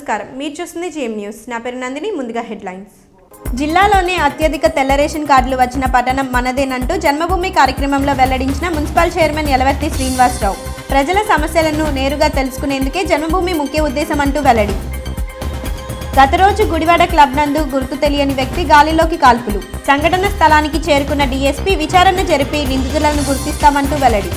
నమస్కారం, మీరు చూస్తుంది జిఎం న్యూస్. నా పేరు నందిని. ముందుగా హెడ్లైన్స్. జిల్లాలోనే అత్యధిక తెల్ల రేషన్ కార్డులు వచ్చిన పట్టణం మనదేనంటూ జన్మభూమి కార్యక్రమంలో వెల్లడించిన మున్సిపల్ చైర్మన్ యలవర్తి శ్రీనివాసరావు. ప్రజల సమస్యలను నేరుగా తెలుసుకునేందుకే జన్మభూమి ముఖ్య ఉద్దేశం అంటూ వెల్లడి. గత రోజు గుడివాడ క్లబ్ నందు గుర్తు తెలియని వ్యక్తి గాలిలోకి కాల్పులు. సంఘటన స్థలానికి చేరుకున్న డీఎస్పీ విచారణ జరిపి నిందితులను గుర్తిస్తామంటూ వెల్లడి.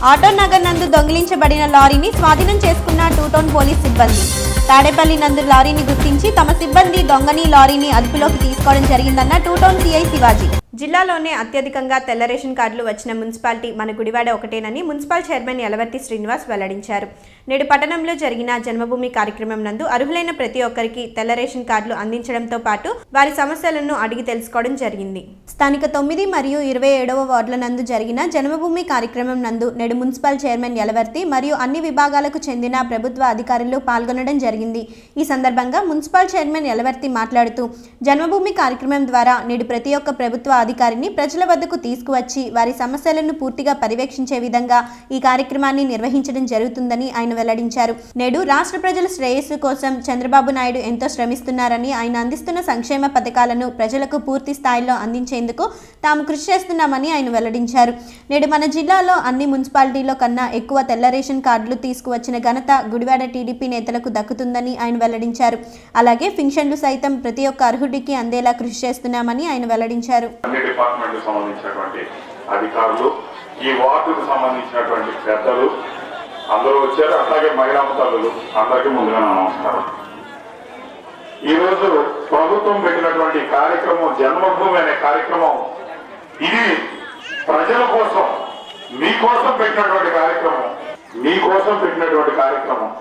ఆటో నగర్ నందు దొంగిలించబడిన లారీని స్వాధీనం చేసుకున్న 2 టౌన్ పోలీస్ సిబ్బంది. తాడేపల్లి నందు లారీని గుర్తించి తమ సిబ్బంది దొంగని లారీని అదుపులోకి తీసుకోవడం జరిగిందన్న 2 టౌన్ సిఐ శివాజీ. జిల్లాలోనే అత్యధికంగా తెల్ల రేషన్ కార్డులు వచ్చిన మున్సిపాలిటీ మన గుడివాడ ఒకటేనని మున్సిపల్ చైర్మన్ యలవర్తి శ్రీనివాస్ వెల్లడించారు. నేడు పట్టణంలో జరిగిన జన్మభూమి కార్యక్రమం నందు అర్హులైన ప్రతి ఒక్కరికి తెల్ల రేషన్ కార్డులు అందించడంతో పాటు వారి సమస్యలను అడిగి తెలుసుకోవడం జరిగింది. స్థానిక 9 మరియు 27వ వార్డుల నందు జరిగిన జన్మభూమి కార్యక్రమం నందు నేడు మున్సిపల్ చైర్మన్ యలవర్తి మరియు అన్ని విభాగాలకు చెందిన ప్రభుత్వ అధికారులు పాల్గొనడం జరిగింది. ఈ సందర్భంగా మున్సిపల్ చైర్మన్ యలవర్తి మాట్లాడుతూ జన్మభూమి కార్యక్రమం ద్వారా నేడు ప్రతి ఒక్క ప్రభుత్వ అధికారిని ప్రజల వద్దకు తీసుకువచ్చి వారి సమస్యలను పూర్తిగా పర్యవేక్షించే విధంగా ఈ కార్యక్రమాన్ని నిర్వహించడం జరుగుతుందని ఆయన వెల్లడించారు. నేడు రాష్ట్ర ప్రజల శ్రేయస్సు కోసం చంద్రబాబు నాయుడు ఎంతో శ్రమిస్తున్నారని, ఆయన అందిస్తున్న సంక్షేమ పథకాలను ప్రజలకు పూర్తి స్థాయిలో అందించేందుకు తాము కృషి చేస్తున్నామని ఆయన వెల్లడించారు. నేడు మన జిల్లాలో అన్ని మున్సిపాలిటీలో కన్నా ఎక్కువ తెల్ల రేషన్ కార్డులు తీసుకువచ్చిన ఘనత గుడివాడ టీడీపీ నేతలకు దక్కుతుందని ఆయన వెల్లడించారు. అలాగే పింఛన్లు సైతం ప్రతి ఒక్క అర్హుడికి అందేలా కృషి చేస్తున్నామని ఆయన వెల్లడించారు. డిపార్ట్మెంట్ సంబంధించినటువంటి అధికారులు, ఈ వార్డుకు సంబంధించినటువంటి పెద్దలు అందరూ వచ్చారు. అట్లాగే మహిళా తల్లులు అందరికీ ముందుగా నమస్కారం. ఈరోజు ప్రభుత్వం పెట్టినటువంటి కార్యక్రమం జన్మభూమి అనే కార్యక్రమం, ఇది ప్రజల కోసం మీకోసం పెట్టినటువంటి కార్యక్రమం. మీకోసం పెట్టినటువంటి కార్యక్రమం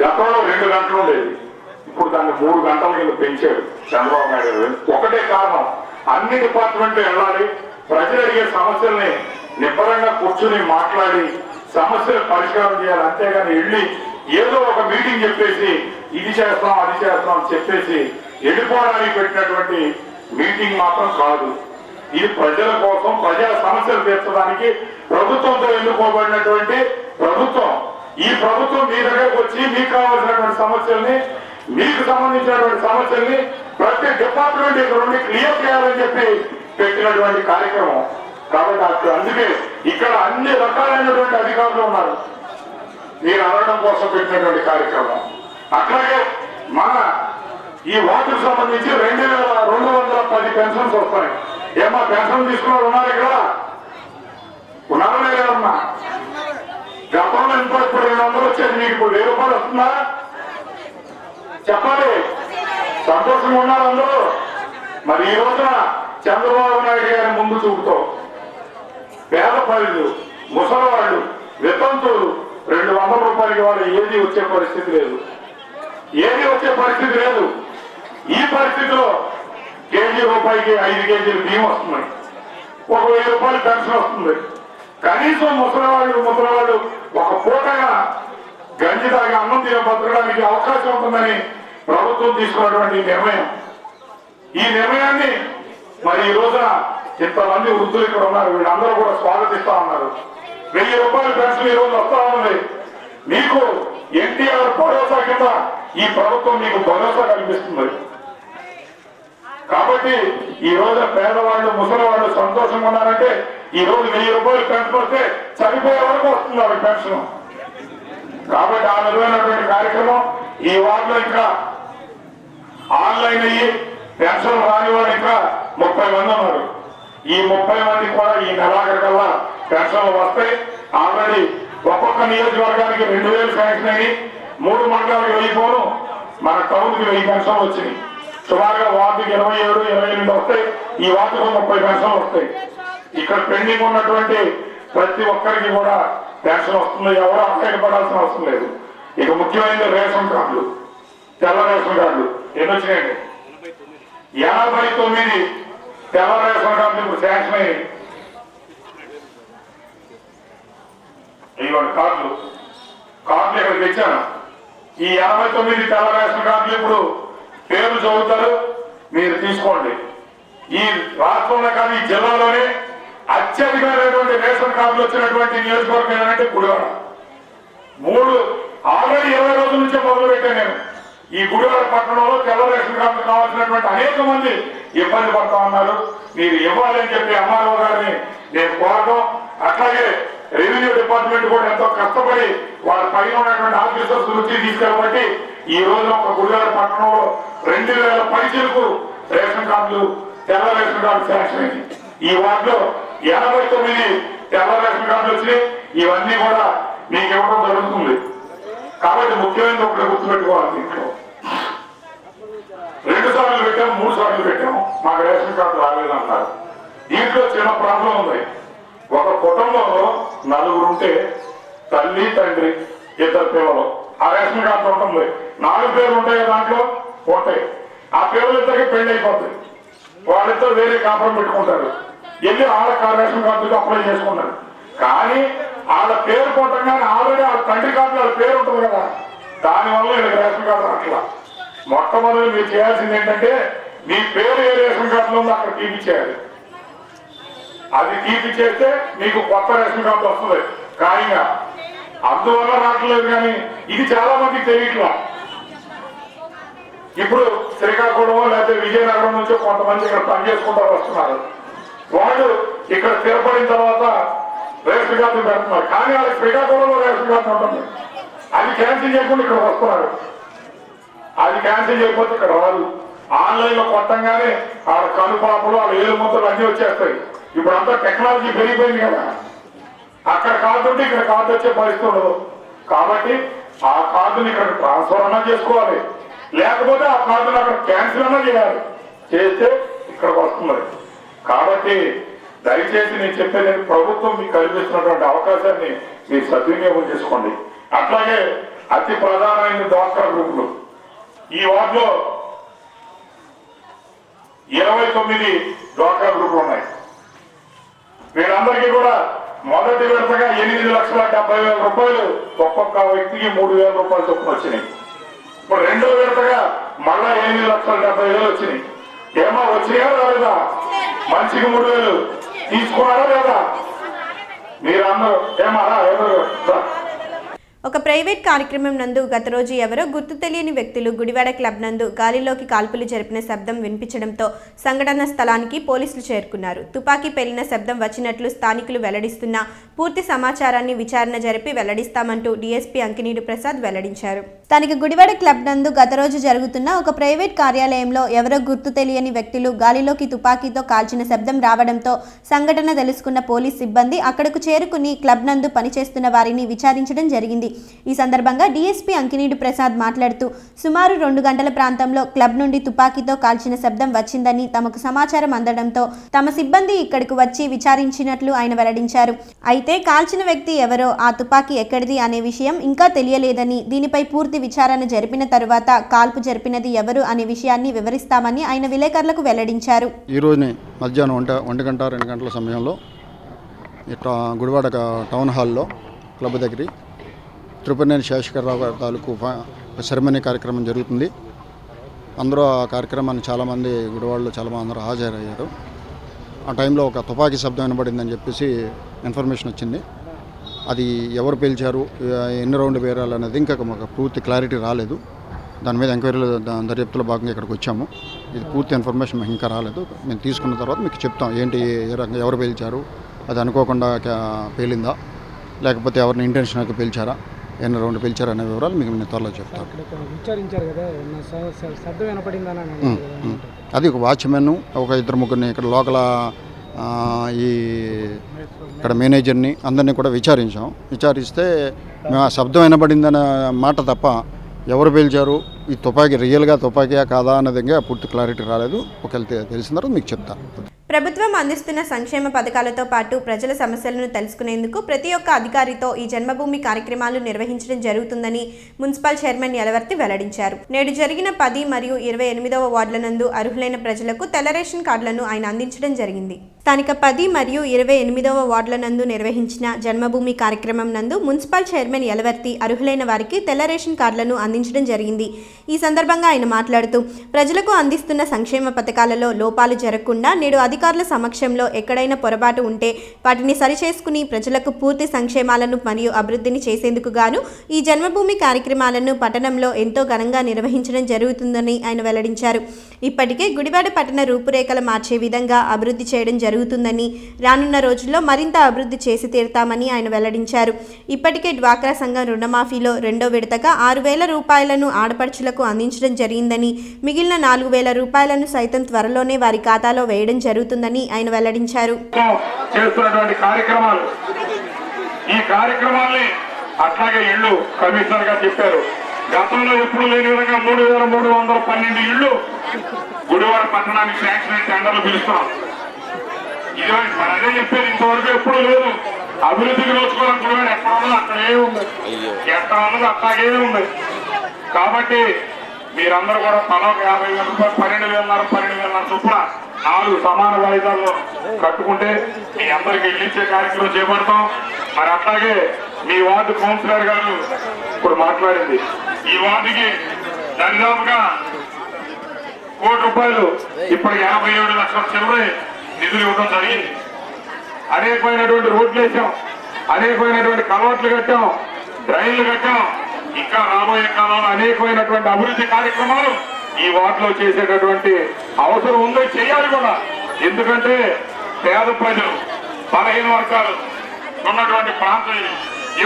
గతంలో 2 గంటలు ఉండేది, ఇప్పుడు దాన్ని 3 గంటల కింద పెంచాడు చంద్రబాబు నాయుడు. ఒకటే కారణం, అన్ని డిపార్ట్మెంట్లు వెళ్ళాలి, ప్రజలు అడిగే సమస్యల్ని నిబ్బరంగా కూర్చుని మాట్లాడి సమస్యలు పరిష్కారం చేయాలి. అంతేగాని వెళ్ళి ఏదో ఒక మీటింగ్ చెప్పేసి ఇది చేస్తాం అది చేస్తాం అని చెప్పేసి వెళ్ళిపోవడానికి పెట్టినటువంటి మీటింగ్ మాత్రం కాదు. ఇది ప్రజల కోసం, ప్రజల సమస్యలు తీర్చడానికి ప్రభుత్వంతో ఎన్నుకోబడినటువంటి ప్రభుత్వం. ఈ ప్రభుత్వం మీ దగ్గరకు వచ్చి మీకు కావాల్సినటువంటి సమస్యల్ని, మీకు సంబంధించినటువంటి సమస్యల్ని ప్రతి డిపార్ట్మెంట్ ఇక్కడ నుండి క్లియర్ చేయాలని చెప్పి పెట్టినటువంటి కార్యక్రమం. కాబట్టి అందుకే ఇక్కడ అన్ని రకాలైనటువంటి అధికారులు ఉన్నారు. మీరు అడగడం కోసం పెట్టినటువంటి కార్యక్రమం. అట్లాగే మన ఈ వార్డుకు సంబంధించి 2210 పెన్షన్స్ వస్తాయి. ఏమా పెన్షన్ తీసుకున్నారు ఉన్నారు ఇక్కడ? ఉన్నారనే కదమ్మా? గతంలో ఇంకో ఇప్పుడు 200 వచ్చేది, మీకు ఇప్పుడు 1000 రూపాయలు వస్తుందా? చెప్పాలి. సంతోషంగా ఉన్నారు అందరూ. మరి ఈ రోజున చంద్రబాబు నాయుడు గారి ముందు చూపుతో పేద ప్రజలు, ముసలివాళ్ళు, వితంతువులు 200 రూపాయలకి వాళ్ళు ఏది వచ్చే పరిస్థితి లేదు. ఈ పరిస్థితిలో కేజీ రూపాయికి 5 కేజీలు బియ్యం వస్తున్నాయి, 1000 రూపాయలు పెన్షన్ వస్తుంది. కనీసం ముసలివాళ్ళు ఒక పూటగా గంజి తాగి అన్నం తిన బతకడానికి అవకాశం ఉంటుందని ప్రభుత్వం తీసుకున్నటువంటి నిర్ణయం. ఈ నిర్ణయాన్ని మరి ఈ రోజున ఇంతమంది వృద్ధులు ఇక్కడ ఉన్నారు, వీళ్ళందరూ కూడా స్వాగతిస్తా ఉన్నారు. 1000 రూపాయల పెన్షన్ ఈ రోజు వస్తా ఉన్నది. మీకు ఎన్టీఆర్ భరోసా కింద ఈ ప్రభుత్వం మీకు భరోసా కల్పిస్తుంది. కాబట్టి ఈ రోజు పేదవాళ్ళు, ముసలివాళ్ళు సంతోషంగా ఉన్నారంటే ఈ రోజు 1000 రూపాయలు పెన్షన్ వస్తే చనిపోయే వరకు వస్తున్నారు పెన్షన్. కాబట్టి ఆ విధమైనటువంటి కార్యక్రమం ఈ వార్డులో ఇంకా ఆన్లైన్ అయ్యి పెన్షన్ రాని వాడు ఇంకా 30 మంది ఉన్నారు. ఈ 30 మందికి కూడా ఈ నెలాఖరికల్లా పెన్షన్లు వస్తాయి. ఆల్రెడీ ఒక్కొక్క నియోజకవర్గానికి 2000 శాంక్షన్ అయ్యి 3 మండలాలకు 1000, మన టౌన్కి 1000 పెన్షన్లు వచ్చినాయి. సుమారుగా వార్డుకి 27, 28 వస్తాయి. ఈ వార్డుకు 30 పెన్షన్లు వస్తాయి. ఇక్కడ పెండింగ్ ఉన్నటువంటి ప్రతి ఒక్కరికి కూడా పెన్షన్ వస్తుంది. ఎవరు అపేక్షపడాల్సిన అవసరం లేదు. ఇక ముఖ్యమైనది రేషన్ కార్డులు, తెల్ల రేషన్ కార్డులు ఎన్ని వచ్చినాయండి? 89 తెల్ల రేషన్ కార్డులు ఇప్పుడు శాంక్షన్ అయ్యాయి. ఇవ్వండి కార్డులు ఇక్కడ తెచ్చాను. ఈ 89 తెల్ల రేషన్ కార్డులు ఇప్పుడు పేర్లు చదువుతారు, మీరు తీసుకోండి. ఈ రాష్ట్రంలో కానీ ఈ జిల్లాలోనే అత్యధికమైనటువంటి రేషన్ కార్డులు వచ్చినటువంటి నియోజకవర్గం ఏంటంటే గుడివాడ. 3 ఆల్రెడీ 20 రోజుల నుంచే మొదలు పెట్టాను నేను. ఈ గుడివాడ పట్టణంలో తెల్ల రేషన్ కార్డు కావాల్సినటువంటి అనేక మంది ఇబ్బంది పడతా ఉన్నారు. మీరు ఇవ్వాలి అని చెప్పి ఎంఆర్ఓ గారిని నేను కోరడం, అట్లాగే రెవెన్యూ డిపార్ట్మెంట్ కూడా ఎంతో కష్టపడి వాళ్ళ పైన ఉన్నటువంటి ఆఫీసర్స్ నుంచి తీసుకెళ్ళబట్టి ఈ రోజు ఒక గుడివాడ పట్టణంలో 2000 పైసలకు రేషన్ కార్డులు, తెల్ల రేషన్ కార్డు శాంక్షన్ అయింది. ఈ వార్డులో 89 తెల్ల రేషన్ కార్డులు వచ్చినాయి. ఇవన్నీ కూడా మీకు ఇవ్వడం జరుగుతుంది. కాబట్టి ముఖ్యమైనది ఒకటి గుర్తుపెట్టుకోవాలి. దీంట్లో 2 సార్లు పెట్టాం, 3 సార్లు పెట్టాం, మాకు రేషన్ కార్డు రాలేదన్నారు. దీంట్లో చిన్న ప్రాబ్లం ఉంది. ఒక కుటుంబంలో 4 ఉంటే తల్లి, తండ్రి, 2 పిల్లలు. ఆ రేషన్ కార్డు ఉంటుంది. 4 పేర్లు ఉంటాయి, దాంట్లో ఉంటాయి. ఆ పిల్లలిద్దరికి పెళ్లి అయిపోతాయి. వాళ్ళిద్దరు వేరే కాపురం పెట్టుకుంటారు. వెళ్ళి వాళ్ళ రేషన్ కార్డుకి అప్లై చేసుకుంటారు. కానీ వాళ్ళ పేరు కొట్టగానే ఆల్రెడీ వాళ్ళ తండ్రి కార్డులో వాళ్ళ పేరు ఉంటుంది కదా, దానివల్ల వీళ్ళకి రేషన్ కార్డు అట్లా. మొట్టమొదటి మీరు చేయాల్సింది ఏంటంటే మీ పేరు ఏ రేషన్ కార్డులో ఉందో అక్కడ తీపిచ్చేయాలి. అది తీపిచ్చేస్తే మీకు కొత్త రేషన్ కార్డు వస్తుంది ఖాయంగా. అందువల్ల రావట్లేదు. కానీ ఇది చాలా మందికి తెలియట్లా. ఇప్పుడు శ్రీకాకుళం లేకపోతే విజయనగరం నుంచి కొంతమంది ఇక్కడ పనిచేసుకుంటూ వస్తున్నారు. వాళ్ళు ఇక్కడ స్థిరపడిన తర్వాత రేషన్ కార్డు పెడుతున్నారు. కానీ వాళ్ళకి శ్రీకాకుళంలో రేషన్ కార్డు ఉంటుంది. అది క్యాన్సిల్ చేయకుండా ఇక్కడ వస్తున్నారు. అది క్యాన్సిల్ చేయకపోతే ఇక్కడ రాదు. ఆన్లైన్ లో కొట్టంగానే వాళ్ళ కనుపాపలు, వాళ్ళ ఏలు ముద్దలు అన్ని వచ్చేస్తాయి. ఇప్పుడు అంతా టెక్నాలజీ పెరిగిపోయింది కదా. అక్కడ కార్డు ఉంటే ఇక్కడ కార్డు వచ్చే పరిస్థితి ఉండదు. కాబట్టి ఆ కార్డుని ఇక్కడ ట్రాన్స్ఫర్ అన్నా చేసుకోవాలి, లేకపోతే ఆ కార్డుని అక్కడ క్యాన్సిల్ అన్నా చేయాలి. చేస్తే ఇక్కడికి వస్తున్నది. కాబట్టి దయచేసి నేను చెప్పేది ప్రభుత్వం మీకు కల్పిస్తున్నటువంటి అవకాశాన్ని మీరు సద్వినియోగం చేసుకోండి. అట్లాగే అతి ప్రధానమైన డ్వాక్రా గ్రూపులు ఈ వార్డులో 29 డ్వాక్రా గ్రూపులు ఉన్నాయి. వీళ్ళందరికీ కూడా మొదటి విడతగా 8,70,000 రూపాయలు ఒక్కొక్క వ్యక్తికి 3,000 రూపాయలు చొప్పున వచ్చినాయి. ఇప్పుడు రెండో విడతగా మళ్ళా 8,70,000 వచ్చినాయి. ఏమో వచ్చినాయా రాలేదా? మనిషికి 3,000 తీసుకున్నారా లేదా? మీరందరూ ఏమరా ఎవరు? ఒక ప్రైవేట్ కార్యక్రమం నందు గత రోజు ఎవరో గుర్తు తెలియని వ్యక్తులు గుడివాడ క్లబ్ నందు గాలిలోకి కాల్పులు జరిపిన శబ్దం వినిపించడంతో సంఘటన స్థలానికి పోలీసులు చేరుకున్నారు. తుపాకీ పేలిన శబ్దం వచ్చినట్లు స్థానికులు వెల్లడిస్తున్న పూర్తి సమాచారాన్ని విచారణ జరిపి వెల్లడిస్తామంటూ డీఎస్పీ అంకినీడు ప్రసాద్ వెల్లడించారు. స్థానిక గుడివాడ క్లబ్ నందు గత రోజు జరుగుతున్న ఒక ప్రైవేట్ కార్యాలయంలో ఎవరో గుర్తు తెలియని వ్యక్తులు గాలిలోకి తుపాకీతో కాల్చిన శబ్దం రావడంతో సంఘటన తెలుసుకున్న పోలీస్ సిబ్బంది అక్కడకు చేరుకుని క్లబ్ నందు పనిచేస్తున్న వారిని విచారించడం జరిగింది. ఈ సందర్భంగా డీఎస్పీ అంకినీడు ప్రసాద్ మాట్లాడుతూ సుమారు 2 గంటల ప్రాంతంలో క్లబ్ నుండి తుపాకీతో కాల్చిన శబ్దం వచ్చిందని తమకు సమాచారం అందడంతో తమ సిబ్బంది ఇక్కడకు వచ్చి విచారించినట్లు ఆయన వెల్లడించారు. అయితే కాల్చిన వ్యక్తి ఎవరో, ఆ తుపాకీ ఎక్కడిది అనే విషయం ఇంకా తెలియలేదని, దీనిపై పూర్తి విచారణ జరిపిన తరువాత కాల్పు జరిపినది ఎవరు అనే విషయాన్ని వివరిస్తామని ఆయన విలేకరులకు వెల్లడించారు. ఈ రోజునే మధ్యాహ్నం 1 గంట 2 గంటల సమయంలో ఇట్లా గుడివాడ టౌన్ హాల్లో క్లబ్ దగ్గర త్రిపురనేని శేషకర్రావు గారి తాలూకు సెరమనీ కార్యక్రమం జరుగుతుంది. అందరూ ఆ కార్యక్రమాన్ని చాలామంది గుడివాడలో చాలామంది అందరూ హాజరయ్యారు. ఆ టైంలో ఒక తుపాకీ శబ్దం వినబడిందని చెప్పేసి ఇన్ఫర్మేషన్ వచ్చింది. అది ఎవరు పేల్చారు, ఎన్ని రౌండ్ పేరాలు అనేది ఇంకా మాకు పూర్తి క్లారిటీ రాలేదు. దాని మీద ఎంక్వైరీలో దర్యాప్తులో భాగంగా ఇక్కడికి వచ్చాము. ఇది పూర్తి ఇన్ఫర్మేషన్ మాకు ఇంకా రాలేదు. మేము తీసుకున్న తర్వాత మీకు చెప్తాం ఏంటి, ఏ రకంగా ఎవరు పేల్చారు, అది అనుకోకుండా పేలిందా లేకపోతే ఎవరిని ఇంటెన్షన్గా పేల్చారా, ఎన్ని రౌండ్ పిలిచారు అనే వివరాలు మీకు నేను త్వరలో చెప్తాను. అది ఒక వాచ్మెన్, ఒక 2-3 ఇక్కడ లోకల్ ఇక్కడ మేనేజర్ని అందరినీ కూడా విచారిస్తే మేము ఆ శబ్దం వినబడిందన్న మాట తప్ప ఎవరు పేల్చారు, ఈ తుపాకీ రియల్గా తుపాకీయా కాదా అన్నది పూర్తి క్లారిటీ రాలేదు. ఒకవేళ తెలిసిన తర్వాత మీకు చెప్తాను. ప్రభుత్వం అందిస్తున్న సంక్షేమ పథకాలతో పాటు ప్రజల సమస్యలను తెలుసుకునేందుకు ప్రతి ఒక్క అధికారితో ఈ జన్మభూమి కార్యక్రమాలు నిర్వహించడం జరుగుతుందని మున్సిపల్ చైర్మన్ యలవర్తి వెల్లడించారు. నేడు జరిగిన 10 మరియు 28వ వార్డుల నందు అర్హులైన ప్రజలకు తెల్ల రేషన్ కార్డులను ఆయన అందించడం జరిగింది. స్థానిక 10 మరియు 28వ వార్డుల నందు నిర్వహించిన జన్మభూమి కార్యక్రమం నందు మున్సిపల్ చైర్మన్ యలవర్తి అర్హులైన వారికి తెల్ల రేషన్ కార్డులను అందించడం జరిగింది. ఈ సందర్భంగా ఆయన మాట్లాడుతూ ప్రజలకు అందిస్తున్న సంక్షేమ పథకాలలో లోపాలు జరగకుండా నేడు అధికారుల సమక్షంలో ఎక్కడైనా పొరపాటు ఉంటే వాటిని సరిచేసుకుని ప్రజలకు పూర్తి సంక్షేమాలను మరియు అభివృద్ధిని చేసేందుకు గాను ఈ జన్మభూమి కార్యక్రమాలను పట్టణంలో ఎంతో ఘనంగా నిర్వహించడం జరుగుతుందని ఆయన వెల్లడించారు. ఇప్పటికే గుడివాడ పట్టణ రూపురేఖలు మార్చే విధంగా అభివృద్ధి చేయడం జరుగుతుందని, రానున్న రోజుల్లో మరింత అభివృద్ధి చేసి తీరుతామని ఆయన వెల్లడించారు. ఇప్పటికే డ్వాక్రా సంఘం రుణమాఫీలో 2వ విడతగా 6,000 రూపాయలను ఆడపడుచులకు అందించడం జరిగిందని, మిగిలిన 4,000 రూపాయలను సైతం త్వరలోనే వారి ఖాతాలో వేయడం జరుగుతుందని ఆయన వెల్లడించారు. ఈ కార్యక్రమాల్ని అట్లాగే ఇళ్ళు కమిషనర్ గా చెప్పారు. గతంలో ఎప్పుడు లేని విధంగా 3,312 ఇళ్ళు గుడివాడ పట్టణానికి శాంక్షన్ టెండర్లు పిలుస్తున్నాం. ఇది అదే చెప్పేది, ఇంతవరకు ఎప్పుడు లేదు. అభివృద్ధికి నోచుకోవడం గుడివాడ ఎక్కడ ఉన్నది అక్కడే ఉంది, ఎక్కడ ఉన్నది అట్లాగే ఉంది. కాబట్టి మీరందరూ కూడా తలా 50,000 రూపాయలు 12,500 చొప్పున 4 సమాన వాయిదాల్లో కట్టుకుంటే మీ అందరికి ఇల్లిచ్చే కార్యక్రమం చేపడతాం. మరి అట్లాగే మీ వార్డు కౌన్సిలర్ గారు ఇప్పుడు మాట్లాడింది, ఈ వార్డుకి దరిదాపుగా ₹1,00,00,000 ఇప్పటికి 57 లక్షల చిల్లర నిధులు ఇవ్వడం జరిగింది. అనేకమైనటువంటి రోడ్లు వేసాం, అనేకమైనటువంటి కలవట్లు కట్టాం, డ్రైన్లు కట్టాం. ఇంకా రాబోయే కాలంలో అనేకమైనటువంటి అభివృద్ధి కార్యక్రమాలు ఈ వార్డులో చేసేటటువంటి అవసరం ఉంది, చేయాలి కూడా. ఎందుకంటే పేద ప్రజలు, బలహీన వర్గాలు ఉన్నటువంటి ప్రాంతం ఇది.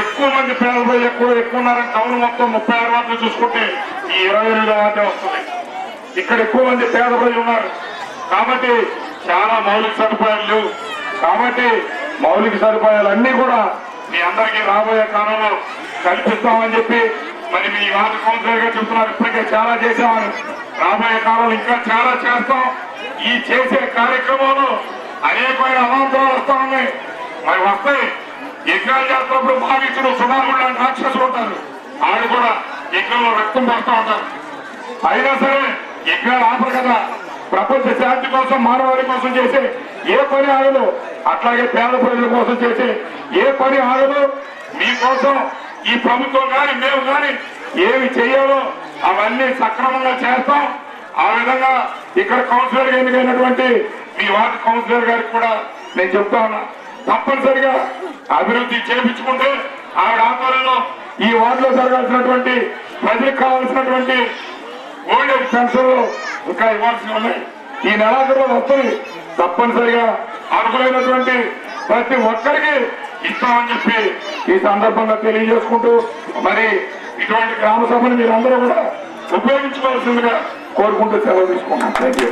ఎక్కువ మంది పేద ప్రజలు ఎక్కువ ఉన్నారని టౌన్ మొత్తం 36 వార్డులు చూసుకుంటే ఈ 28 వార్డే వస్తుంది. ఇక్కడ ఎక్కువ మంది పేద ప్రజలు ఉన్నారు కాబట్టి చాలా మౌలిక సదుపాయాలు లేవు. కాబట్టి మౌలిక సదుపాయాలన్నీ కూడా మీ అందరికీ రాబోయే కాలంలో కల్పిస్తామని చెప్పి మరి మీ వార్డు కౌన్సిలర్ గా చెప్తున్నారు. ఇప్పటికే చాలా చేశామని, రాబోయే కాలంలో ఇంకా చాలా చేస్తాం. ఈ చేసే కార్యక్రమంలో అనేకమైన అవాంతరాలు వస్తా ఉన్నాయి. మరి వస్తాయి. యజ్ఞాలు చేస్తున్నప్పుడు భావించడం సునాముడు లాంటి రాక్షసులు ఉంటారు, వాళ్ళు కూడా యజ్ఞంలో రక్తం పడుతూ ఉంటారు. అయినా సరే యజ్ఞాలు ఆపరు కదా. ప్రపంచ శాంతి కోసం, మానవాళి కోసం చేసే ఏ పని ఆగదు, అట్లాగే పేద ప్రజల కోసం చేసే ఏ పని ఆగదు. మీకోసం ఈ ప్రభుత్వం కానీ మేము కానీ ఏమి చేయాలో అవన్నీ సక్రమంగా చేస్తాం. ఆ విధంగా ఇక్కడ కౌన్సిలర్ గా ఎన్నికైనటువంటి మీ వార్డు కౌన్సిలర్ గారికి కూడా నేను చెప్తా ఉన్నా, తప్పనిసరిగా అభివృద్ధి చేపించుకుంటే ఆవిడ ఆధ్వర్యంలో ఈ వార్డులో జరగాల్సినటువంటి ప్రజలకు కావాల్సినటువంటి ఓల్డ్ ఏజ్ పెన్షన్లు ఇంకా ఇవ్వాల్సి ఉన్నాయి. ఈ నెలాఖరులో వస్తుంది. తప్పనిసరిగా అర్హులైనటువంటి ప్రతి ఒక్కరికి ఇస్తామని చెప్పి ఈ సందర్భంగా తెలియజేసుకుంటూ, మరి ఇటువంటి గ్రామ సభను మీరందరూ కూడా ఉపయోగించుకోవాల్సిందిగా కోరుకుంటూ సెలవు తీసుకుంటాం. Thank you.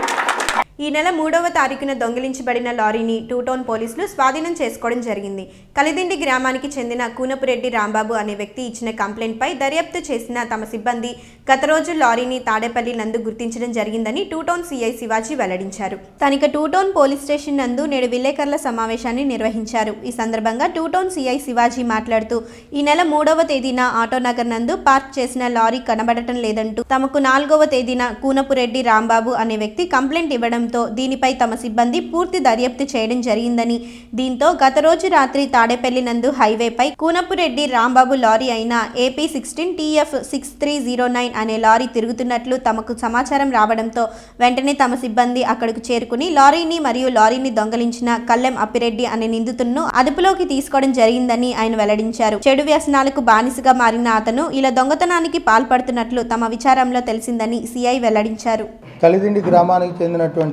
ఈ నెల 3వ తారీఖున దొంగిలించబడిన లారీని టూటౌన్ పోలీసులు స్వాధీనం చేసుకోవడం జరిగింది. కలిదిండి గ్రామానికి చెందిన కూనపురెడ్డి రాంబాబు అనే వ్యక్తి ఇచ్చిన కంప్లైంట్పై దర్యాప్తు చేసిన తమ సిబ్బంది గత రోజు లారీని తాడేపల్లి నందు గుర్తించడం జరిగిందని టూటౌన్ సిఐ శివాజీ వెల్లడించారు. స్థానిక టూటౌన్ పోలీస్ స్టేషన్ నందు నేడు విలేకరుల సమావేశాన్ని నిర్వహించారు. ఈ సందర్భంగా టూటౌన్ సిఐ శివాజీ మాట్లాడుతూ ఈ నెల 3వ తేదీన ఆటోనగర్ నందు పార్క్ చేసిన లారీ కనబడటం లేదంటూ తమకు 4వ తేదీన కూనపురెడ్డి రాంబాబు అనే వ్యక్తి కంప్లైంట్ ఇవ్వడం దీనిపై తమ సిబ్బంది పూర్తి దర్యాప్తు చేయడం జరిగిందని, దీంతో గత రోజు రాత్రి తాడేపల్లి నందు హైవేపై కూనపురెడ్డి రాంబాబు లారీ అయిన AP16 TF 6309 అనే లారీ తిరుగుతున్నట్లు తమకు సమాచారం రావడంతో వెంటనే తమ సిబ్బంది అక్కడకు చేరుకుని లారీని మరియు లారీని దొంగలించిన కల్లెం అప్పిరెడ్డి అనే నిందితులను అదుపులోకి తీసుకోవడం జరిగిందని ఆయన వెల్లడించారు. చెడు వ్యసనాలకు బానిసగా మారిన అతను ఇలా దొంగతనానికి పాల్పడుతున్నట్లు తమ విచారంలో తెలిసిందని సిఐ వెల్లడించారు. కలిదిండి గ్రామానికి చెందినటువంటి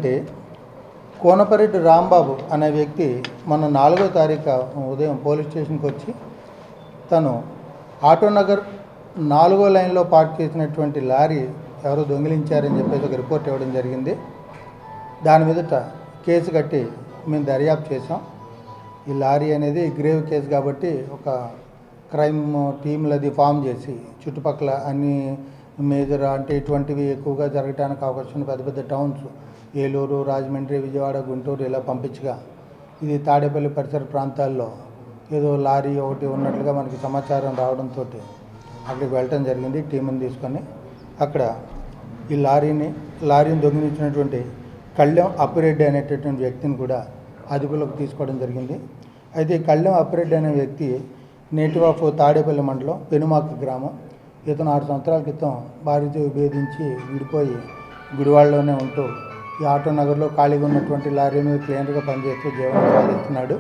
కోనపరెడ్డి రాంబాబు అనే వ్యక్తి మొన్న 4వ తారీఖు ఉదయం పోలీస్ స్టేషన్కి వచ్చి తను ఆటోనగర్ 4వ లైన్లో పార్క్ చేసినటువంటి లారీ ఎవరో దొంగిలించారని చెప్పేసి ఒక రిపోర్ట్ ఇవ్వడం జరిగింది. దాని మీదట కేసు కట్టి మేము దర్యాప్తు చేసాం. ఈ లారీ అనేది గ్రేవ్ కేసు కాబట్టి ఒక క్రైమ్ టీంలది ఫామ్ చేసి చుట్టుపక్కల అన్ని మేజర్ అంటే ఇటువంటివి ఎక్కువగా జరగడానికి అవకాశం ఉన్న పెద్ద పెద్ద టౌన్స్ ఏలూరు, రాజమండ్రి, విజయవాడ, గుంటూరు ఇలా పంపించగా ఇది తాడేపల్లి పరిసర ప్రాంతాల్లో ఏదో లారీ ఒకటి ఉన్నట్లుగా మనకి సమాచారం రావడంతో అక్కడికి వెళ్ళటం జరిగింది టీంని తీసుకొని. అక్కడ ఈ లారీని దొంగిలించినటువంటి కళ్యాణ్ అప్పిరెడ్డి అనేటటువంటి వ్యక్తిని కూడా అదుపులోకి తీసుకోవడం జరిగింది. అయితే కళ్ళెం అప్పిరెడ్డి అనే వ్యక్తి నేటివ్ ఆఫ్ తాడేపల్లి మండలం పెనుమాక గ్రామం. ఇతను 6 సంవత్సరాల క్రితం భార్యతో విభేదించి విడిపోయి గుడివాడలోనే ఉంటూ ఈ ఆటో నగర్లో ఖాళీగా ఉన్నటువంటి లారీ మీద క్లీనర్గా పనిచేస్తూ జీవనం సాగిస్తున్నాడు.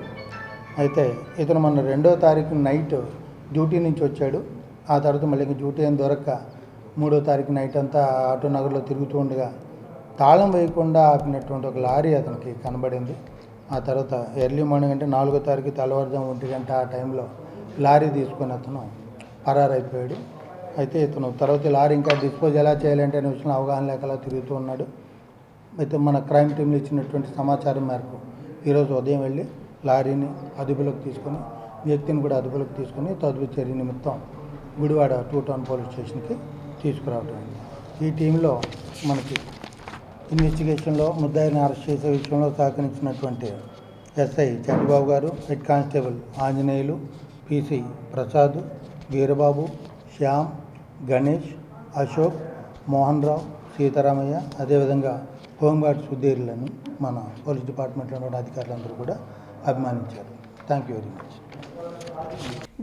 అయితే ఇతను మన 2వ తారీఖు నైట్ డ్యూటీ నుంచి వచ్చాడు. ఆ తర్వాత మళ్ళీ డ్యూటీ ఏం దొరక్క 3వ తారీఖు నైట్ అంతా ఆటో నగర్లో తిరుగుతూ ఉండగా తాళం వేయకుండా ఆపినటువంటి ఒక లారీ అతనికి కనబడింది. ఆ తర్వాత ఎర్లీ మార్నింగ్ అంటే 4వ తారీఖు తెల్లవారుజాము 1 గంట ఆ టైంలో లారీ తీసుకొని అతను పరారైపోయాడు. అయితే ఇతను తర్వాత లారీ ఇంకా డిస్పోజ్ ఎలా చేయాలంటే అనే విషయంలో అవగాహన లేకలా తిరుగుతూ ఉన్నాడు. అయితే మన క్రైమ్ టీంలో ఇచ్చినటువంటి సమాచారం మేరకు ఈరోజు ఉదయం వెళ్ళి లారీని అదుపులోకి తీసుకొని వ్యక్తిని కూడా అదుపులోకి తీసుకొని తదుపరి చర్య నిమిత్తం గుడివాడ 2 టౌన్ పోలీస్ స్టేషన్కి తీసుకురావడం. ఈ టీంలో మనకి ఇన్వెస్టిగేషన్లో ముద్దాయిని అరెస్ట్ చేసే విషయంలో సహకరించినటువంటి SI Chandrababu garu, head constable Anjaneyulu, PC Prasad, Veerababu, Shyam, Ganesh, Ashok, Mohan Rao, Seetharamaiah, అదేవిధంగా హోంగార్డ్ సుధీర్లను మన పోలీస్ డిపార్ట్మెంట్లో అధికారులందరూ కూడా అభిమానించారు. Thank you very much.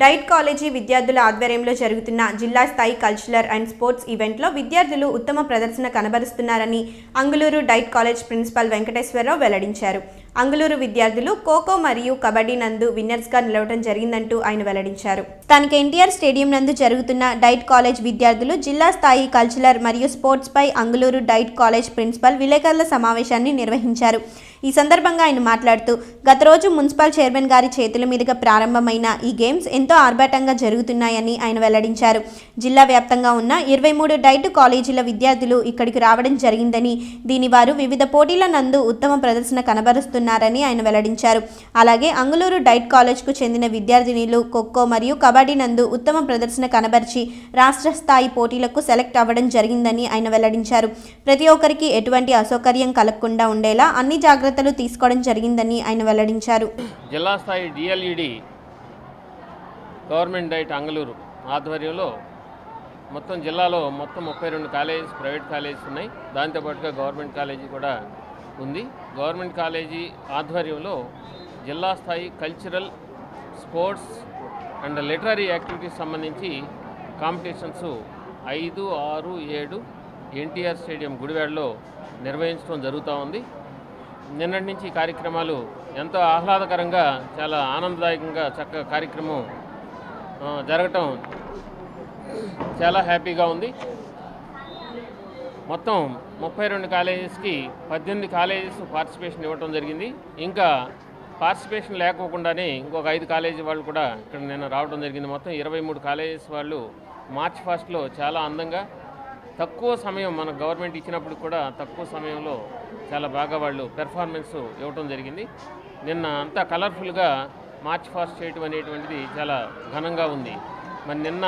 Diet college విద్యార్థుల ఆధ్వర్యంలో జరుగుతున్న జిల్లా స్థాయి కల్చరల్ అండ్ స్పోర్ట్స్ ఈవెంట్లో విద్యార్థులు ఉత్తమ ప్రదర్శన కనబరుస్తున్నారని Anguluru diet college principal Venkateswararao వెల్లడించారు. అంగులూరు విద్యార్థులు ఖోఖో మరియు కబడ్డీ నందు విన్నర్స్గా నిలవడం జరిగిందంటూ ఆయన వెల్లడించారు. స్థానిక ఎన్టీఆర్ స్టేడియం నందు జరుగుతున్న డైట్ కాలేజ్ విద్యార్థులు జిల్లా స్థాయి కల్చరల్ మరియు స్పోర్ట్స్పై అంగులూరు డైట్ కాలేజ్ ప్రిన్సిపల్ విలేకరుల సమావేశాన్ని నిర్వహించారు. ఈ సందర్భంగా ఆయన మాట్లాడుతూ గత రోజు మున్సిపల్ చైర్మన్ గారి చేతుల మీదుగా ప్రారంభమైన ఈ గేమ్స్ ఎంతో ఆర్భాటంగా జరుగుతున్నాయని ఆయన వెల్లడించారు. జిల్లా వ్యాప్తంగా ఉన్న 23 డైట్ కాలేజీల విద్యార్థులు ఇక్కడికి రావడం జరిగిందని, దీని వారు వివిధ పోటీల నందు ఉత్తమ ప్రదర్శన కనబరుస్తున్నారని ఆయన వెల్లడించారు. అలాగే అంగులూరు డైట్ కాలేజ్కు చెందిన విద్యార్థినిలు ఖోఖో మరియు కబడ్డీ నందు ఉత్తమ ప్రదర్శన కనబర్చి రాష్ట్ర స్థాయి పోటీలకు సెలెక్ట్ అవ్వడం జరిగిందని ఆయన వెల్లడించారు. ప్రతి ఒక్కరికి ఎటువంటి అసౌకర్యం కలగకుండా ఉండేలా అన్ని జాగ్రత్తలు తీసుకోవడం జరిగిందని ఆయన వెల్లడించారు. జిల్లా స్థాయి డిఎల్ఈడి గవర్నమెంట్ డైట్ అంగలూరు ఆధ్వర్యంలో మొత్తం జిల్లాలో మొత్తం 32 కాలేజెస్, ప్రైవేట్ కాలేజెస్ ఉన్నాయి. దాంతోపాటుగా గవర్నమెంట్ కాలేజీ కూడా ఉంది. గవర్నమెంట్ కాలేజీ ఆధ్వర్యంలో జిల్లా స్థాయి cultural, sports and literary activities సంబంధించి కాంపిటీషన్స్ 5, 6, 7 ఎన్టీఆర్ స్టేడియం గుడివాడలో నిర్వహించడం జరుగుతూ ఉంది. నిన్నటి నుంచి కార్యక్రమాలు ఎంతో ఆహ్లాదకరంగా, చాలా ఆనందదాయకంగా చక్కగా కార్యక్రమం జరగటం చాలా హ్యాపీగా ఉంది. మొత్తం 32 కాలేజెస్కి 18 కాలేజెస్ పార్టిసిపేషన్ ఇవ్వటం జరిగింది. ఇంకా పార్టిసిపేషన్ లేకోకుండానే ఇంకొక 5 కాలేజీ వాళ్ళు కూడా ఇక్కడ నిన్న రావడం జరిగింది. మొత్తం 23 కాలేజెస్ వాళ్ళు మార్చ్ ఫస్ట్లో చాలా అందంగా, తక్కువ సమయం మన గవర్నమెంట్ ఇచ్చినప్పుడు కూడా తక్కువ సమయంలో చాలా బాగా వాళ్ళు పెర్ఫార్మెన్స్ ఇవ్వటం జరిగింది. నిన్న అంతా కలర్ఫుల్గా మార్చ్ ఫాస్ట్ చేయటం అనేటువంటిది చాలా ఘనంగా ఉంది. మరి నిన్న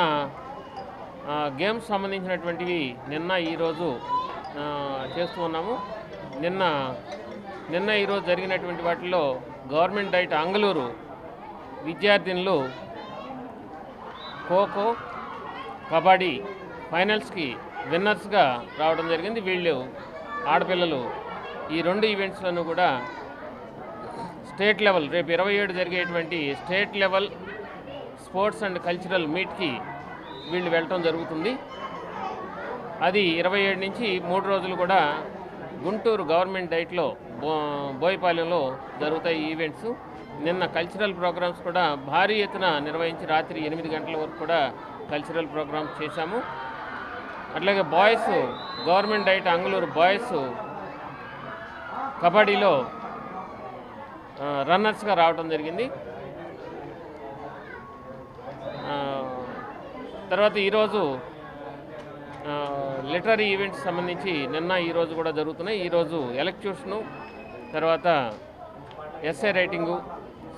గేమ్స్ సంబంధించినటువంటివి నిన్న ఈరోజు చేస్తూ ఉన్నాము. నిన్న ఈరోజు జరిగినటువంటి వాటిల్లో గవర్నమెంట్ డైట్ అంగలూరు విద్యార్థినులు ఖోఖో, కబడ్డీ ఫైనల్స్కి విన్నర్స్గా రావడం జరిగింది. వీళ్ళు ఆడపిల్లలు ఈ 2 ఈవెంట్స్లను కూడా స్టేట్ లెవెల్, రేపు 27 జరిగేటువంటి state level sports and cultural మీట్కి వీళ్ళు వెళ్ళటం జరుగుతుంది. అది 27 నుంచి 3 రోజులు కూడా గుంటూరు గవర్నమెంట్ డైట్లో బోయపాలెంలో జరుగుతాయి ఈ ఈవెంట్స్. నిన్న కల్చరల్ ప్రోగ్రామ్స్ కూడా భారీ ఎత్తున నిర్వహించి రాత్రి 8 గంటల వరకు కూడా కల్చరల్ ప్రోగ్రామ్స్ చేశాము. అట్లాగే boys government diet Anguluru boys కబడ్డీలో రన్నర్స్గా రావడం జరిగింది. తర్వాత ఈరోజు లిటరరీ ఈవెంట్స్ సంబంధించి నిన్న ఈరోజు కూడా జరుగుతున్నాయి. ఈరోజు ఎలక్యూషను, తర్వాత ఎస్ఏ రైటింగు,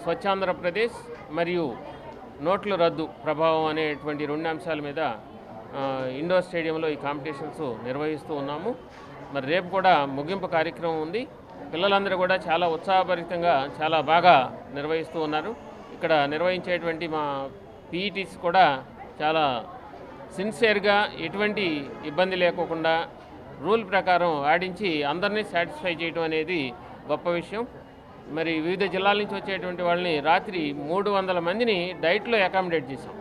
స్వచ్ఛాంధ్రప్రదేశ్ మరియు నోట్ల రద్దు ప్రభావం అనేటువంటి 2 అంశాల మీద ఇండోర్ స్టేడియంలో ఈ కాంపిటీషన్స్ నిర్వహిస్తూ ఉన్నాము. మరి రేపు కూడా ముగింపు కార్యక్రమం ఉంది. పిల్లలందరూ కూడా చాలా ఉత్సాహభరితంగా చాలా బాగా నిర్వహిస్తూ ఉన్నారు. ఇక్కడ నిర్వహించేటువంటి మా పీఈటీస్ కూడా చాలా సిన్సియర్గా, ఎటువంటి ఇబ్బంది లేకోకుండా రూల్ ప్రకారం ఆడించి అందరినీ సాటిస్ఫై చేయడం అనేది గొప్ప విషయం. మరి వివిధ జిల్లాల నుంచి వచ్చేటువంటి వాళ్ళని రాత్రి 300 మందిని డైట్లో అకామిడేట్ చేసాం.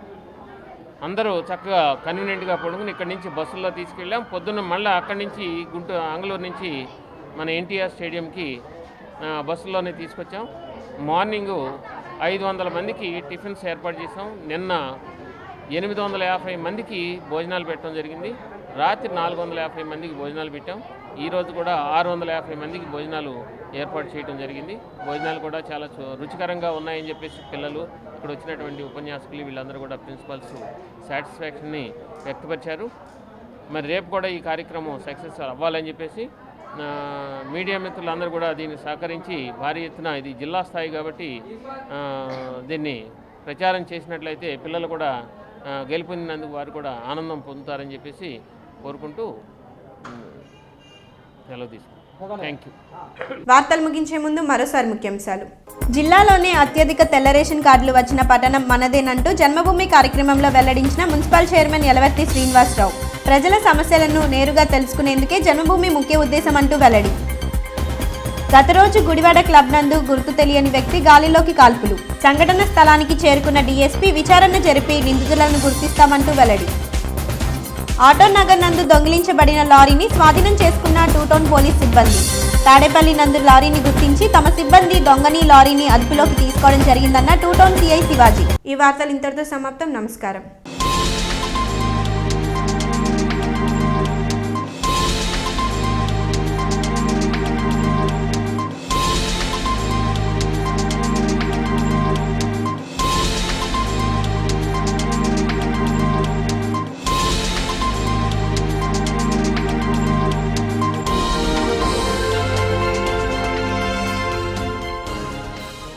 అందరూ చక్కగా కన్వీనియంట్గా పడుకుని ఇక్కడి నుంచి బస్సుల్లో తీసుకెళ్ళాం. పొద్దున్న మళ్ళీ అక్కడి నుంచి ఆంగ్లూరు నుంచి మన ఎన్టీఆర్ స్టేడియంకి బస్సుల్లోనే తీసుకొచ్చాం. మార్నింగు 500 మందికి టిఫిన్స్ ఏర్పాటు చేసాం. నిన్న 850 మందికి భోజనాలు పెట్టడం జరిగింది. రాత్రి 450 మందికి భోజనాలు పెట్టాం. ఈరోజు కూడా 650 మందికి భోజనాలు ఏర్పాటు చేయడం జరిగింది. భోజనాలు కూడా చాలా రుచికరంగా ఉన్నాయని చెప్పేసి పిల్లలు, ఇక్కడ వచ్చినటువంటి ఉపన్యాసకులు వీళ్ళందరూ కూడా ప్రిన్సిపల్స్ సాటిస్ఫాక్షన్ని వ్యక్తపరిచారు. మరి రేపు కూడా ఈ కార్యక్రమం సక్సెస్ అవ్వాలని చెప్పేసి మీడియా మిత్రులందరూ కూడా దీన్ని సహకరించి భారీ ఎత్తున, ఇది జిల్లా స్థాయి కాబట్టి దీన్ని ప్రచారం చేసినట్లయితే పిల్లలు కూడా గెలుపొందినందుకు వారు కూడా ఆనందం పొందుతారని చెప్పేసి కోరుకుంటూ సెలవు తీసుకుంటాం. Thank you. వార్తలు ముగించే ముందు మరోసారి ముఖ్యాంశాలు. జిల్లాలోనే అత్యధిక తెల్ల రేషన్ కార్డులు వచ్చిన పట్టణం మనదేనంటూ జన్మభూమి కార్యక్రమంలో వెల్లడించిన మున్సిపల్ చైర్మన్ యలవర్తి శ్రీనివాసరావు. ప్రజల సమస్యలను నేరుగా తెలుసుకునేందుకే జన్మభూమి ముఖ్య ఉద్దేశం అంటూ వెల్లడి. గత రోజు గుడివాడ క్లబ్ నందు గుర్తు తెలియని వ్యక్తి గాలిలోకి కాల్పులు. సంఘటన స్థలానికి చేరుకున్న డీఎస్పీ విచారణ జరిపి నిందితులను గుర్తిస్తామంటూ వెల్లడి. ఆటో నగర్ నందు దొంగిలించబడిన లారీని స్వాధీనం చేసుకున్న 2 టౌన్ పోలీస్ సిబ్బంది. తాడేపల్లి నందు లారీని గుర్తించి తమ సిబ్బంది దొంగని లారీని అదుపులోకి తీసుకోవడం జరిగిందన్న 2 టౌన్ సిఐ శివాజీ. ఈ వార్తలు ఇంతటితో సమాప్తం. నమస్కారం.